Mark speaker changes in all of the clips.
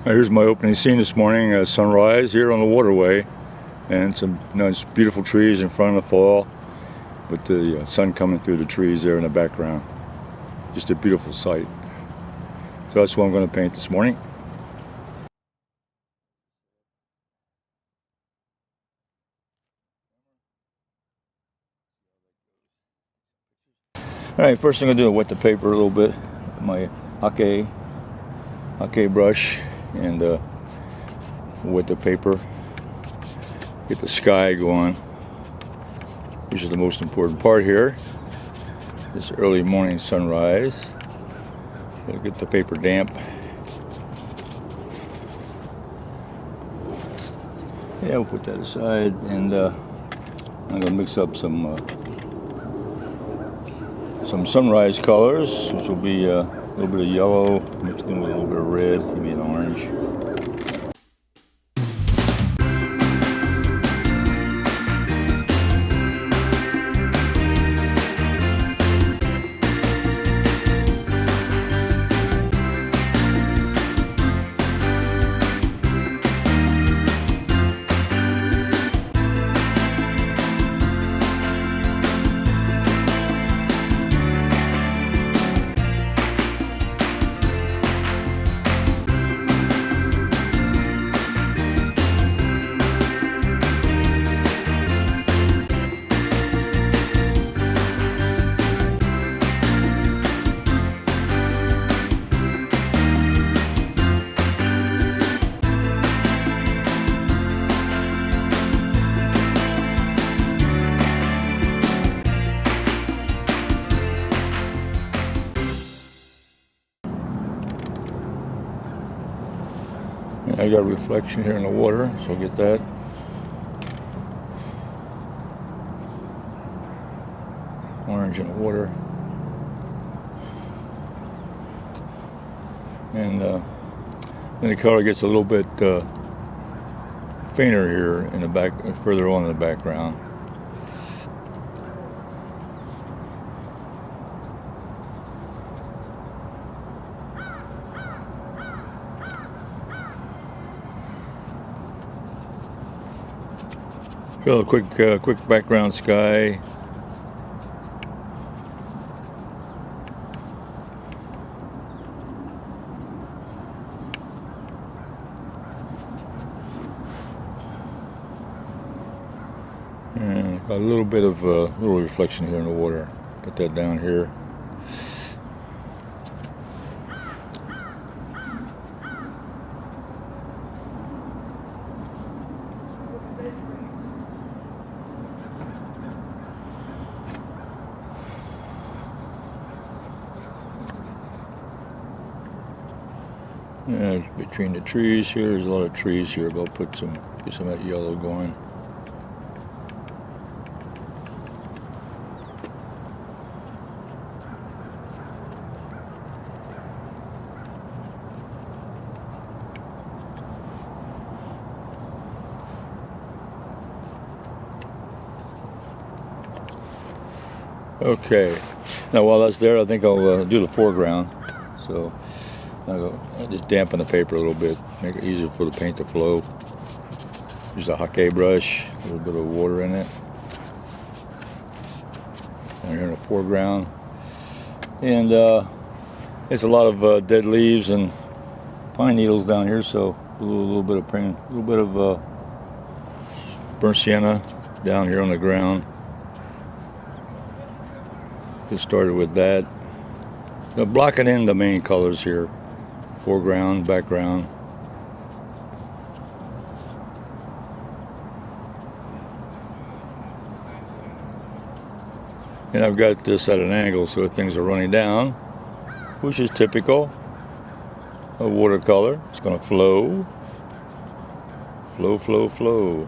Speaker 1: Here's my opening scene this morning, sunrise here on the waterway, and some nice beautiful trees in front of the fall with the sun coming through the trees there in the background. Just a beautiful sight. So that's what I'm going to paint this morning. Alright, first thing I'm going to do is wet the paper a little bit with my Hake brush and wet the paper, get the sky going, which is the most important part here. This early morning sunrise. Gotta get the paper damp. Yeah, we'll put that aside, and I'm gonna mix up some sunrise colors, which will be a little bit of yellow mixed in with a little bit of red, maybe an orange. I got a reflection here in the water, so I'll get that. Orange in the water. And then the color gets a little bit fainter here in the back, further on in the background. A quick background sky. And a little bit of little reflection here in the water. Put that down here. Yeah, between the trees here, there's a lot of trees here, but I'll get some of that yellow going. Okay, now while that's there, I think I'll do the foreground. So I'll just dampen the paper a little bit, make it easier for the paint to flow. Use a Hake brush, a little bit of water in it. And here in the foreground. And there's a lot of dead leaves and pine needles down here, so a little bit of paint, a little bit of burnt sienna down here on the ground. Get started with that. Now blocking in the main colors here. Foreground, background. And I've got this at an angle so things are running down, which is typical of watercolor. It's going to flow. Flow, flow, flow.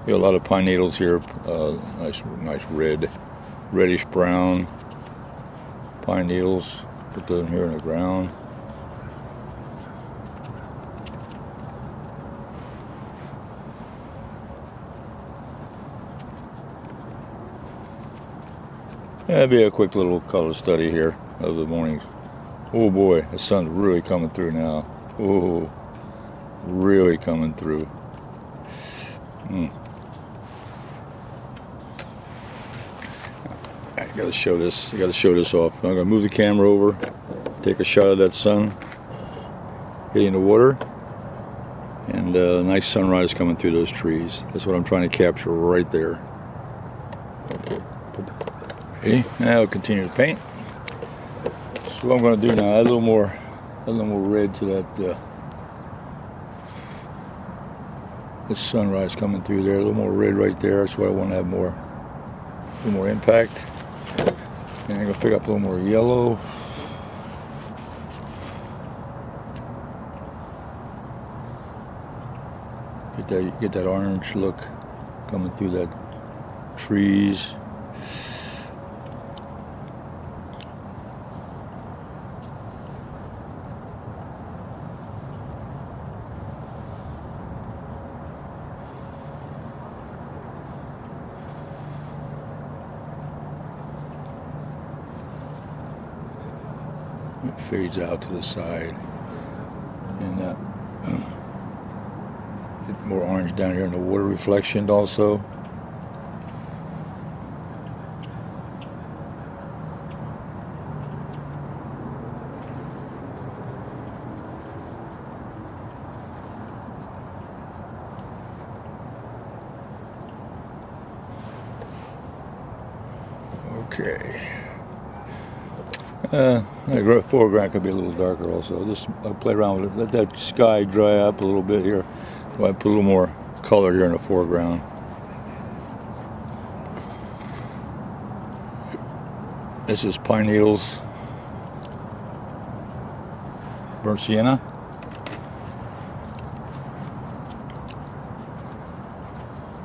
Speaker 1: Got a lot of pine needles here. Nice reddish brown pine needles. Put them here in the ground. That'd be a quick little color study here of the morning. Oh boy, the sun's really coming through now. Oh, really coming through. I gotta show this. I gotta show this off. I'm gonna move the camera over, take a shot of that sun hitting the water, and a nice sunrise coming through those trees. That's what I'm trying to capture right there. Okay, now I'll continue to paint. So what I'm going to do now, add a little more red to that. This sunrise coming through there, a little more red right there. That's what I want to have a little more impact. And I'm going to pick up a little more yellow. Get that orange look coming through that trees. It fades out to the side, and get more orange down here in the water reflection also. Okay. The foreground could be a little darker also. I'll play around with it. Let that sky dry up a little bit here. So I put a little more color here in the foreground. This is pine needles, burnt sienna.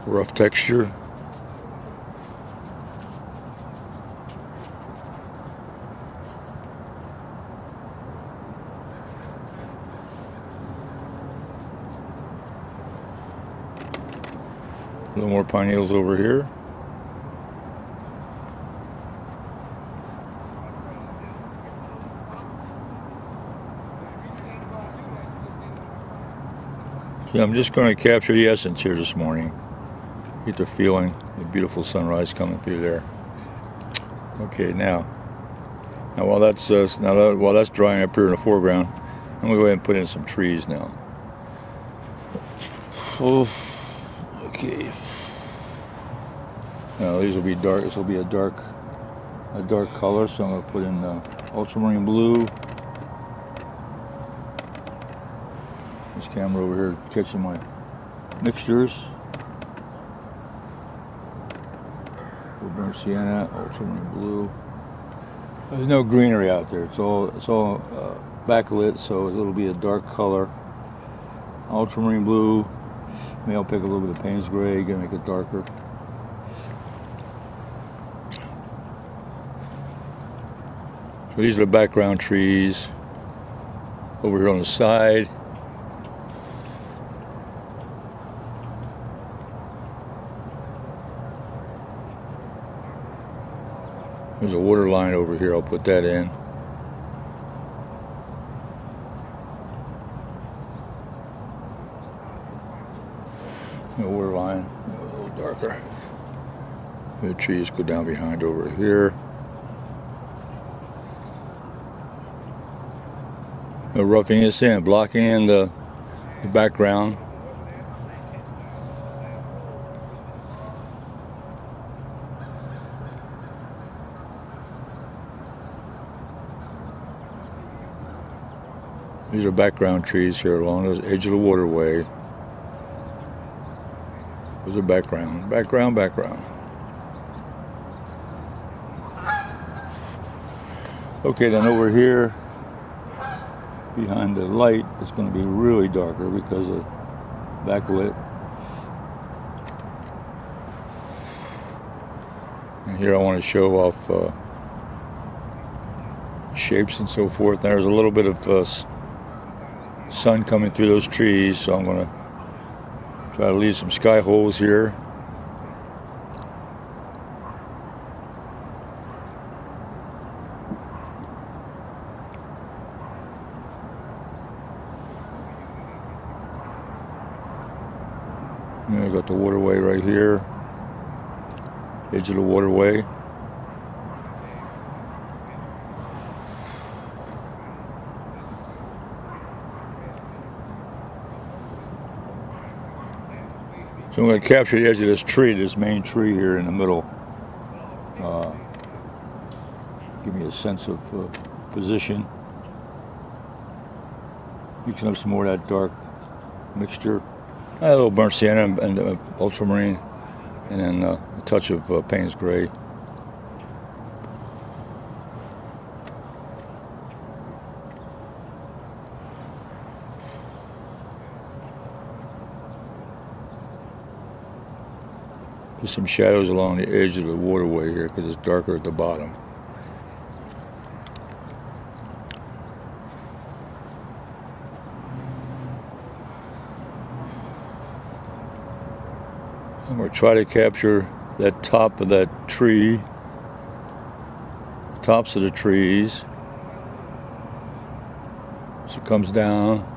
Speaker 1: Rough texture. A little more pine needles over here. So I'm just going to capture the essence here this morning. Get the feeling, the beautiful sunrise coming through there. Okay, now while that's drying up here in the foreground, I'm going to go ahead and put in some trees now. Oh, okay. Now these will be dark. This will be a dark color. So I'm going to put in ultramarine blue. This camera over here catching my mixtures. Burnt sienna, ultramarine blue. There's no greenery out there. It's all backlit, so it'll be a dark color. Ultramarine blue. Maybe I'll pick a little bit of Payne's gray, gonna make it darker. So these are the background trees. Over here on the side. There's a water line over here. I'll put that in. The water line, a little darker. The trees go down behind over here. Roughing this in, blocking in the background. These are background trees here along the edge of the waterway. Those are background. Okay, then over here, behind the light, it's going to be really darker because of backlit. And here I want to show off shapes and so forth. There's a little bit of sun coming through those trees, so I'm going to try to leave some sky holes here. And I got the waterway right here, edge of the waterway. So I'm going to capture the edge of this tree, this main tree here in the middle. Give me a sense of position. Mixing up some more of that dark mixture. A little burnt sienna and ultramarine, and then a touch of Payne's gray. Put some shadows along the edge of the waterway here because it's darker at the bottom. I'm going to try to capture that top of that tree, tops of the trees, as it comes down.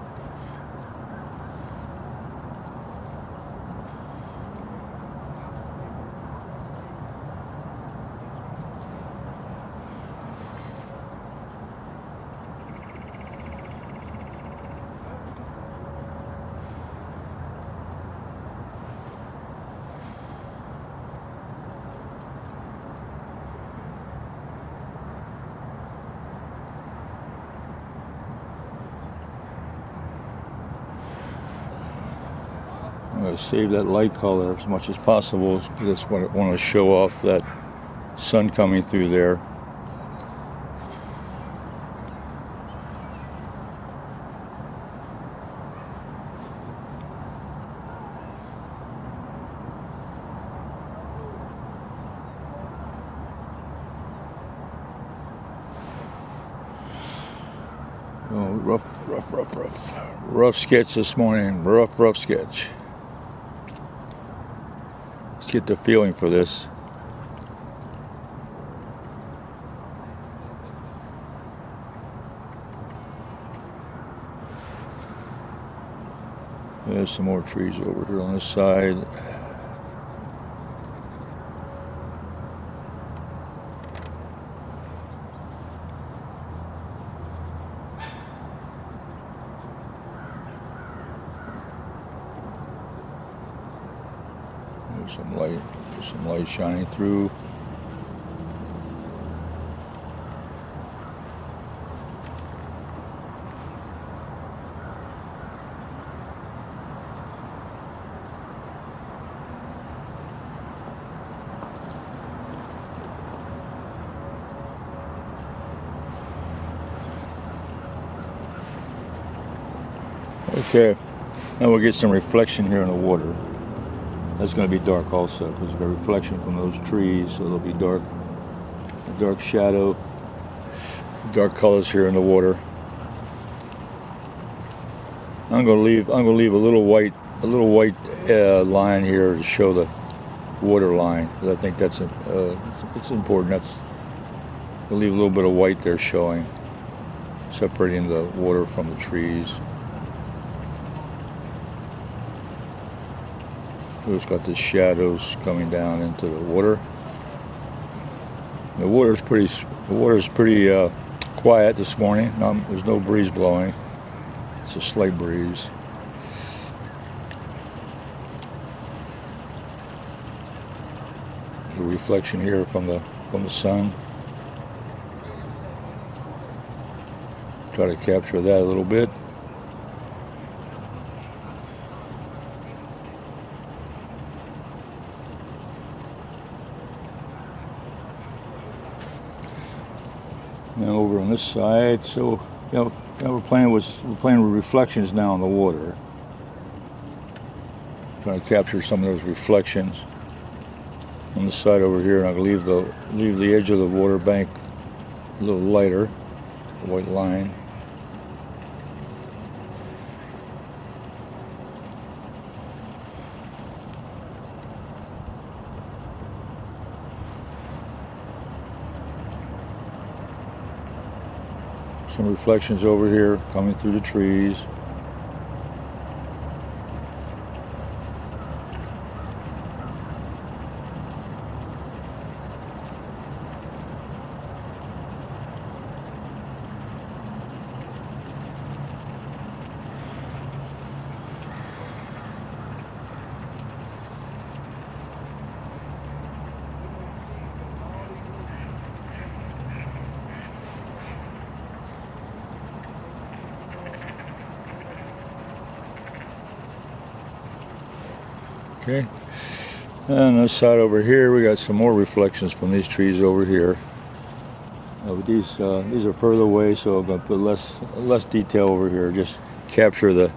Speaker 1: I'm going to save that light color as much as possible because that's what I want to show off, that sun coming through there. Oh, rough sketch this morning. Rough sketch. Let's get the feeling for this. There's some more trees over here on this side. There's some light shining through. Okay, now we'll get some reflection here in the water. That's going to be dark also because of a reflection from those trees, so there'll be dark, a dark shadow, dark colors here in the water. I'm going to leave a little white line here to show the water line because I think that's it's important. We'll leave a little bit of white there showing, separating the water from the trees. So it's got the shadows coming down into the water. The water's pretty quiet this morning. There's no breeze blowing. It's a slight breeze. The reflection here from the sun. Try to capture that a little bit. Now over on this side, so we're playing with reflections now in the water. Trying to capture some of those reflections on the side over here, and I'm gonna leave the edge of the water bank a little lighter, white line. Some reflections over here coming through the trees. Okay. And on this side over here, we got some more reflections from these trees over here. But these are further away, so I'm going to put less detail over here. Just capture the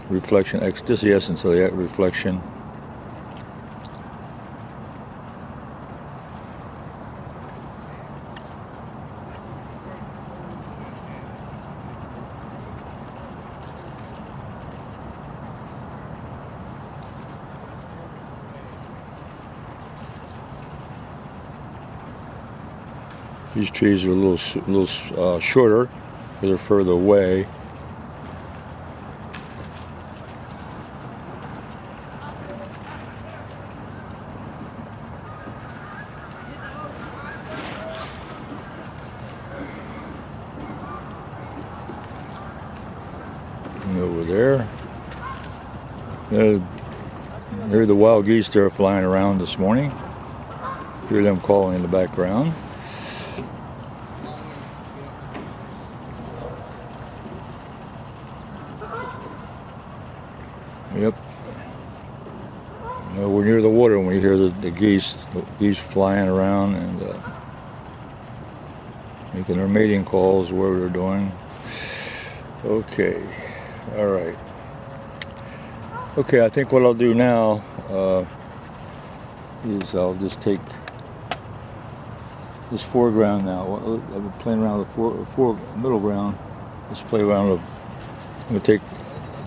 Speaker 1: reflection, just the essence of the reflection. These trees are a little shorter because they're further away. And over there, there are the wild geese that are flying around this morning. Hear them calling in the background. Yep. We're near the water when we hear the geese flying around and making their mating calls, whatever they're doing. Okay. All right. Okay, I think what I'll do now is I'll just take this foreground now. I've been playing around with the middle ground. Let's play around with. I'm going to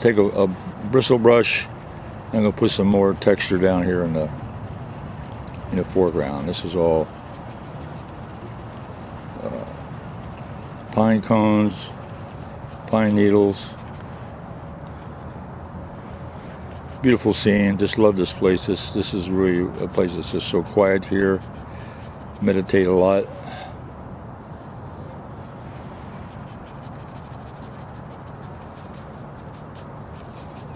Speaker 1: take a bristle brush. I'm going to put some more texture down here in the foreground. This is all pine cones, pine needles. Beautiful scene. Just love this place. This is really a place that's just so quiet here. Meditate a lot.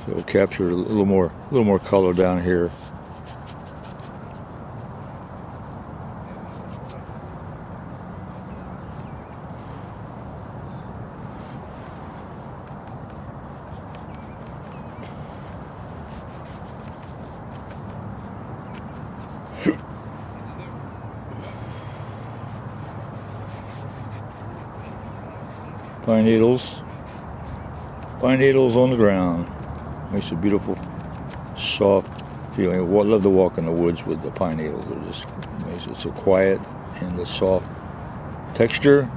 Speaker 1: So we'll capture a little more color down here. Pine needles on the ground. Makes a beautiful, soft feeling. I love to walk in the woods with the pine needles. It just makes it so quiet and the soft texture.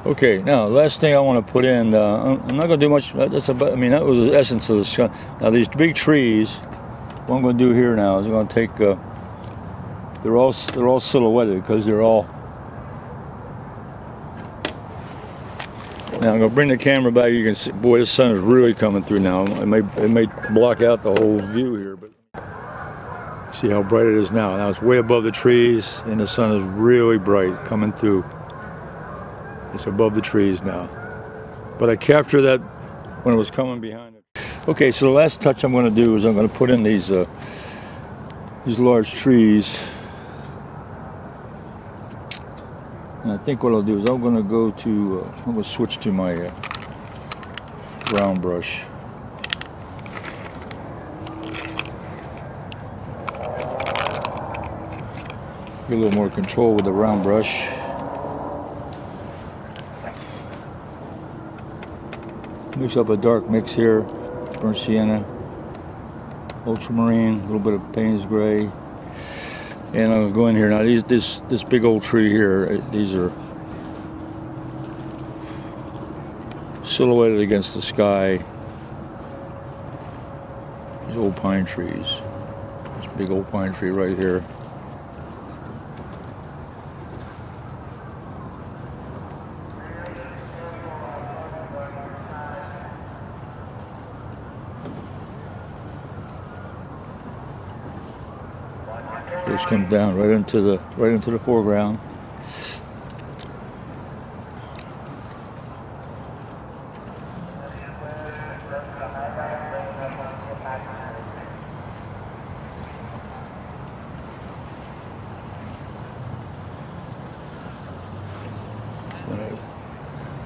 Speaker 1: Okay, now last thing I want to put in. I'm not going to do much. That was the essence of the sky. Now these big trees. What I'm going to do here now is I'm going to take. They're all silhouetted because they're all. Now I'm going to bring the camera back. You can see, boy, the sun is really coming through now. It may block out the whole view here, but see how bright it is now. Now it's way above the trees, and the sun is really bright coming through. It's above the trees now. But I captured that when it was coming behind it. Okay, so the last touch I'm going to do is I'm going to put in these large trees. And I think what I'll do is I'm going to switch to my round brush. Get a little more control with the round brush. Mix up a dark mix here, burnt sienna, ultramarine, a little bit of Payne's gray, and I'm gonna go in here now. This big old tree here, these are silhouetted against the sky. These old pine trees. This big old pine tree right here. This comes down right into the foreground.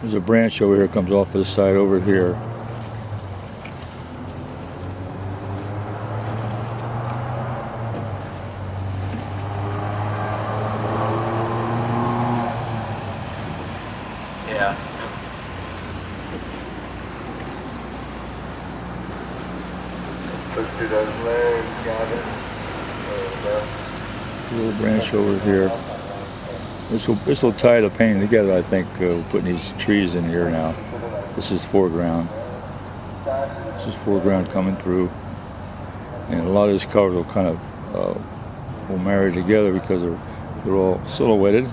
Speaker 1: There's a branch over here, comes off to the side over here.
Speaker 2: Yeah. Push through those legs, got it.
Speaker 1: Little branch over here. This will tie the painting together, I think, putting these trees in here now. This is foreground. This is foreground coming through. And a lot of these colors will kind of will marry together because they're all silhouetted.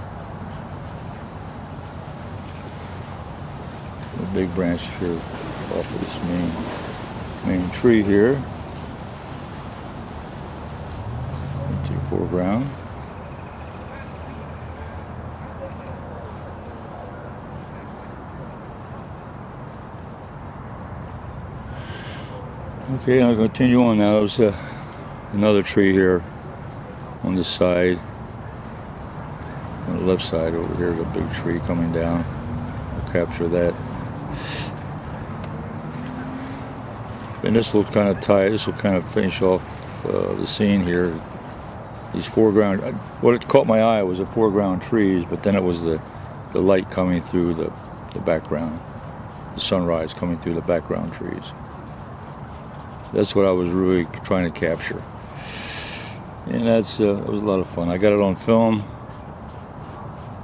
Speaker 1: A big branch here off of this main tree here. Into foreground. Okay, I'll continue on now. There's another tree here on this side. On the left side over here, the big tree coming down. I'll capture that. And this will kind of this will kind of finish off the scene here. These foreground, what it caught my eye was the foreground trees, but then it was the light coming through the background. The sunrise coming through the background trees. That's what I was really trying to capture. And it was a lot of fun. I got it on film.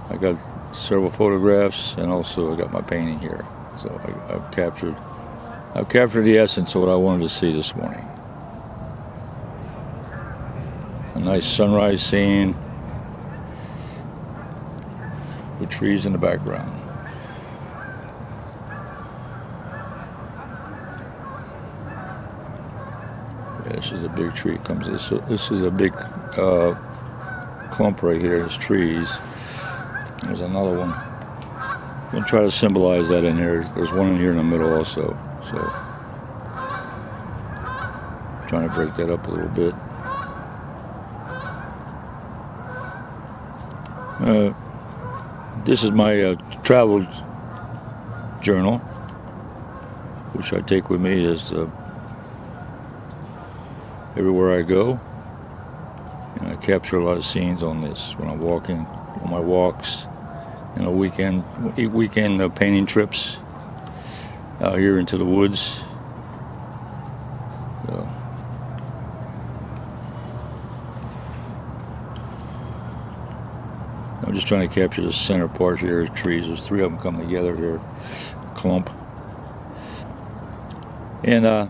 Speaker 1: I got several photographs, and also I got my painting here. So I've captured the essence of what I wanted to see this morning. A nice sunrise scene with trees in the background. Yeah, this is a big tree. This is a big clump right here. There's trees. There's another one. I'm going to try to symbolize that in here. There's one in here in the middle also. So, trying to break that up a little bit. This is my travel journal, which I take with me as everywhere I go. And I capture a lot of scenes on this when I'm walking, on my walks, weekend painting trips out here into the woods. So, I'm just trying to capture the center part here of trees. There's three of them come together here, clump. And a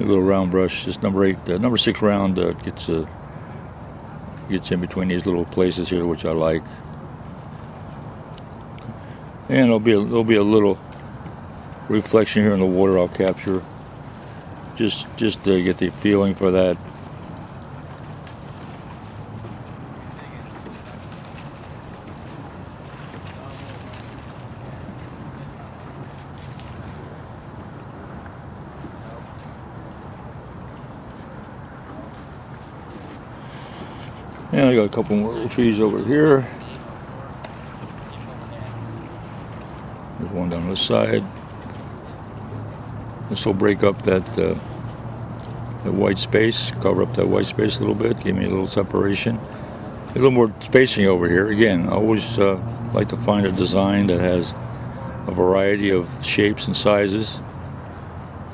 Speaker 1: little round brush. This number 6 round gets in between these little places here, which I like. And there'll be a little reflection here in the water I'll capture, just to get the feeling for that. And I got a couple more little trees over here. There's one down this side. This will break up that white space, cover up that white space a little bit, give me a little separation. A little more spacing over here. Again, I always like to find a design that has a variety of shapes and sizes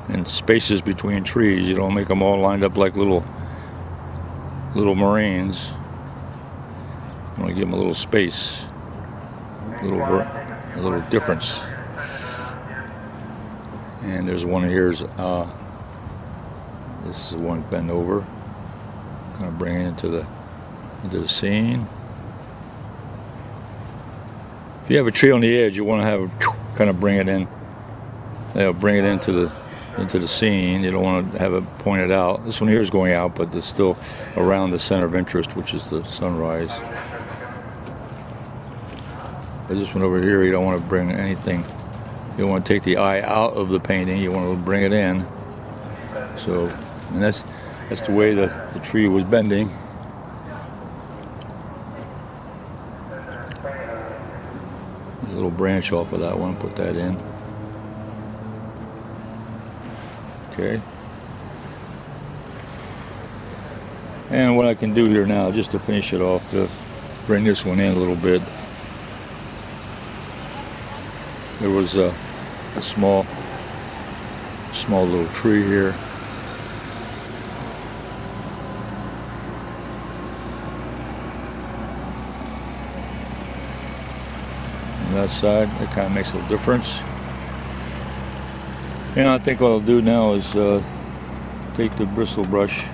Speaker 1: and spaces between trees. You don't make them all lined up like little moraines. I want to give them a little space, a little difference. And there's one here. This is the one bent over. Kind of bring it into the scene. If you have a tree on the edge, you want to have kind of bring it in. Bring it into into the scene. You don't want to have it pointed out. This one here is going out, but it's still around the center of interest, which is the sunrise. But this one over here, you don't want to bring anything. You don't want to take the eye out of the painting. You want to bring it in. So, and that's the way the tree was bending. A little branch off of that one, put that in. Okay. And what I can do here now, just to finish it off, to bring this one in a little bit. There was a small little tree here. On that side, that kind of makes a little difference. And I think what I'll do now is take the bristle brush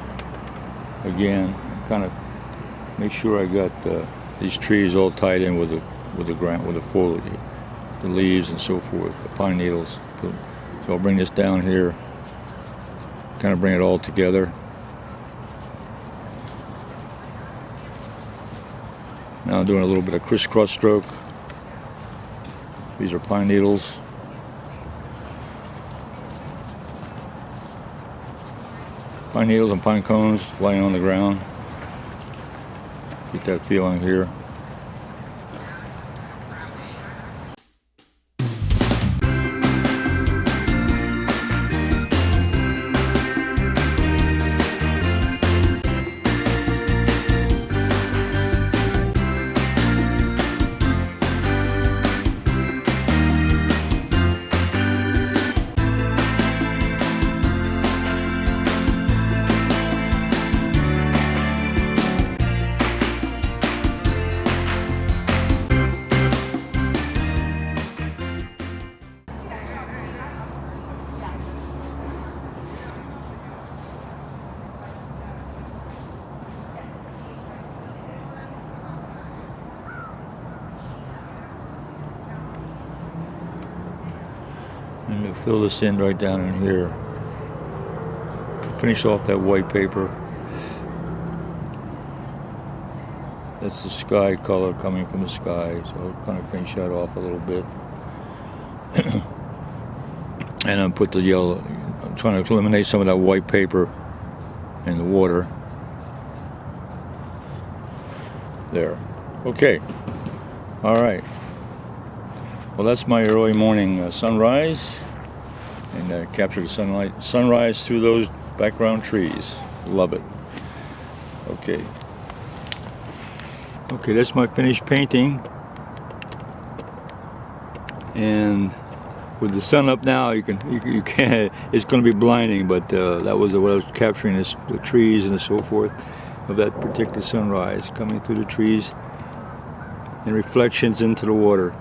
Speaker 1: again, kind of make sure I got these trees all tied in with the ground, with the foliage, the leaves and so forth, the pine needles. So I'll bring this down here, kind of bring it all together. Now I'm doing a little bit of crisscross stroke. These are pine needles. Pine needles and pine cones laying on the ground. Get that feeling here. And we'll fill this in right down in here. Finish off that white paper. That's the sky color coming from the sky, so I'll kind of finish that off a little bit. And I'll put the yellow. I'm trying to eliminate some of that white paper in the water. There. Okay. All right. Well, that's my early morning sunrise, and capture the sunrise through those background trees. Love it. Okay. Okay, that's my finished painting, and with the sun up now, you can it's going to be blinding, but that was what I was capturing, the trees and so forth of that particular sunrise coming through the trees and reflections into the water.